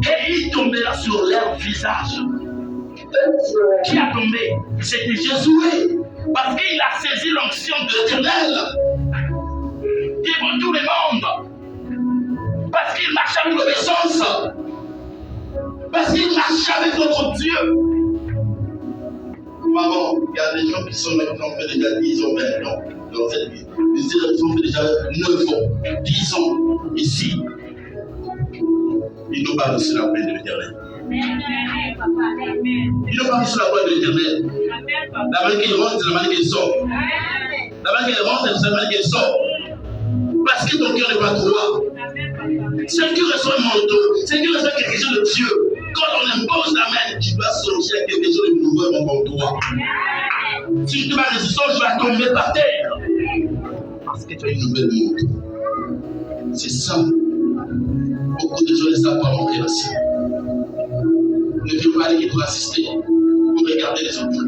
Et il tombera sur leur visage. Qui a tombé? C'était Jésus. Parce qu'il a saisi l'onction de l'Éternel devant tout le monde. Parce qu'il marche avec l'obéissance. Parce qu'il marche avec notre Dieu. Maman, il y a des gens qui sont maintenant fait déjà 10 ans, 20 ans dans cette vie. Ils ont fait déjà 9 ans, 10 ans ici. Ils n'ont pas reçu la paix de l'Éternel. Ils n'ont pas reçu la paix de l'Éternel. La manière qu'ils rentrent, c'est la manière qu'ils sortent. La manière qu'ils rentrent, c'est la manière qu'ils sortent. Parce que ton cœur n'est pas droit. C'est qui reçoit un manteau, c'est qui reçoit quelque chose de Dieu. Quand on impose la main, tu dois songer à quelque chose de nouveau en toi. Si tu vas résister, tu vas tomber par terre. Parce que tu as une nouvelle montre. C'est ça. Beaucoup de gens ne savent pas, mon frère aussi. Ne viens pas aller pour assister, pour regarder les autres.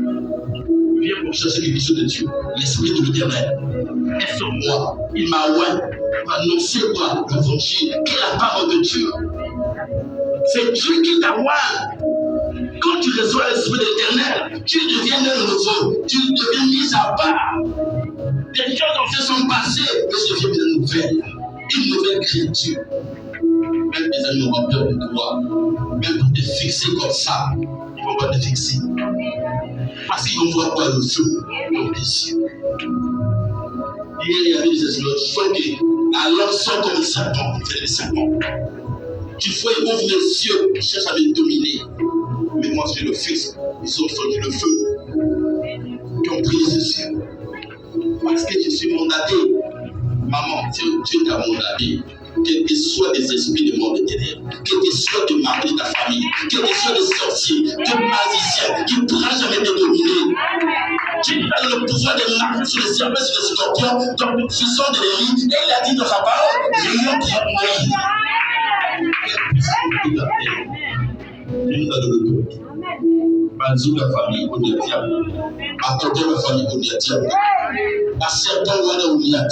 Viens pour chercher quelque chose de Dieu. L'Esprit de l'Éternel est sur moi. Il m'a oint pour annoncer quoi? L'évangile, qui est la parole de Dieu. C'est Dieu qui t'a oint. Quand tu reçois l'Esprit de l'Éternel, tu deviens un nouveau. Tu deviens mis à part. Des choses anciennes sont passées, mais je deviens une nouvelle créature. Même tes amis auront peur de toi. Même pour te fixer comme ça, ils vont pas te fixer. Parce qu'ils vont voir quoi le feu dans tes yeux. Hier, il y avait des esclaves à l'ensemble comme un serpent, il fait des serpents. Tu vois, ils ouvrent les yeux, ils cherchent à me dominer. Mais moi, je le fixe. Ils ont sorti le feu. Qui ont pris ces yeux. Parce que je suis mandaté. Maman, Dieu t'a mandaté. Quels que soient les esprits du monde éternel, quels que soient tes maris de ta famille, quels que soient les sorciers, les magiciens, qui ne pourra jamais te dominer. Tu as le pouvoir de marcher sur les serpents, sur les scorpions, donc ce sont des lits. Et il a dit dans sa parole, je montre moi. Il nous a donné l'autorité. Banzou la famille, on est diable. Attendez la famille, on est diable. À certains moments, on est diable.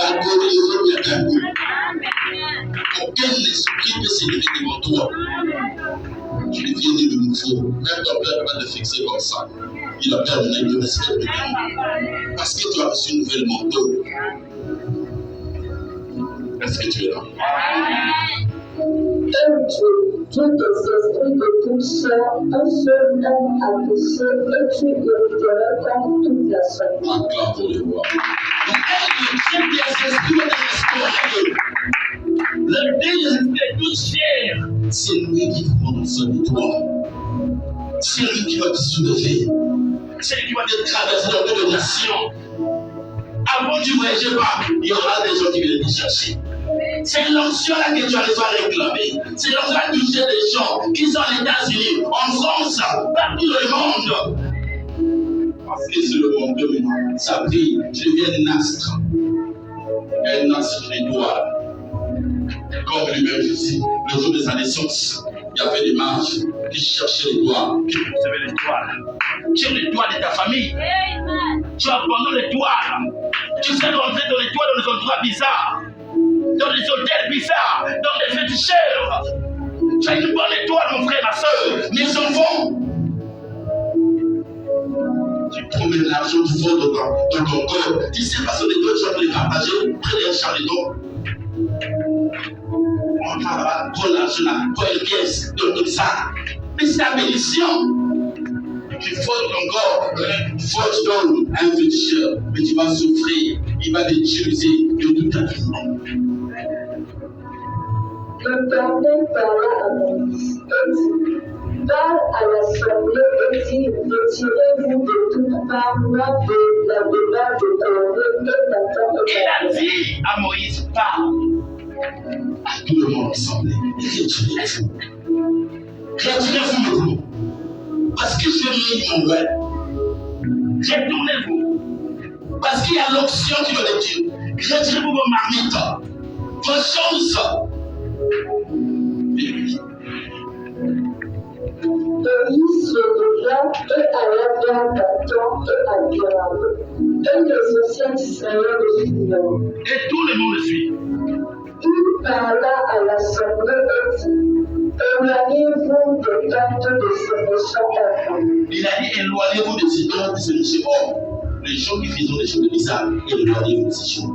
À gauche, on est diable. Aucun esprit peut s'élever devant toi. Tu deviens né de nouveau. Même ton père ne va te fixer comme ça. Il a terminé de respect de lui. Parce que tu as reçu une nouvelle manteau. Est-ce que tu es là? Dieu des esprits de toute chair, un seul homme a touché et tu hériteras comme toute la chair. Acclame pour les voir. Dieu des esprits de le Dieu de toute chair, c'est lui qui va prendre soin de toi. C'est lui qui va te soulever. C'est lui qui va te traverser dans toutes les nations. Avant que tu ne voyages pas, il y aura des gens qui viennent te chercher. C'est l'onction là que tu arrives à réclamer. C'est l'onction à toucher des gens qui sont aux États-Unis, en France, partout dans le monde. Parce que c'est le monde maintenant. Ça brille, tu deviens un astre. Un astre de l'étoile. Comme lui-même Jésus, le jour de sa naissance, il y avait des mages qui cherchaient l'étoile, qui recevaient l'étoile. Tu es l'étoile de ta famille. Tu abandonnes l'étoile. Tu sais rentrer dans l'étoile dans les endroits bizarres, dans les hôtels bizarres, dans les féticheurs. Tu as une bonne étoile, mon frère, ma soeur. Mes enfants. Tu promets l'argent du fond dans ton corps. Tu sais pas sur les deux, tu vas les partager près d'un charlatan. On va prendre l'argent là, prends une pièce, donne comme ça. Mais c'est la bénédiction. Tu fous ton corps, tu donnes à un féticheur, mais tu vas souffrir, il va t'utiliser de toute ta vie. L'Éternel parla à Moïse et dit, parle à l'assemblée et dit, retirez-vous de toute part loin de la demeure de Corée et Dathan. Il a dit à Moïse, parle à tout le monde ensemble, retirez-vous. Retirez-vous maintenant. Parce que je lis mon web. Retournez-vous. Parce qu'il y a l'option qui veut le dire. Retirez-vous vos marmites, vos choses. Moïse se Là, et alla vers Dathan et Abiram. Et les anciens d'Israël le suivirent. Et tout le monde le suit. Il parla à l'assemblée et dit, éloignez-vous des tentes de ces méchants enfants. Il a dit, éloignez-vous de ces gens, de ces méchants hommes. Les gens qui font des choses bizarres, éloignez-vous de ces gens.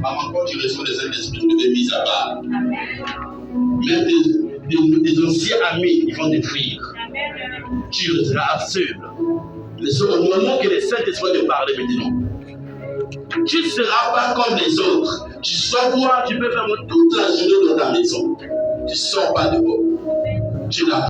Maman, quand tu reçois des Saint-Esprit, tu devais mis à part. Même des anciens amis, ils vont te fuir. Tu resteras seul. Mais c'est au moment que le Saint-Esprit te parle maintenant. Tu ne seras pas comme les autres. Tu sors voir, tu peux faire toute la journée dans ta maison. Tu ne sors pas dehors. Tu n'as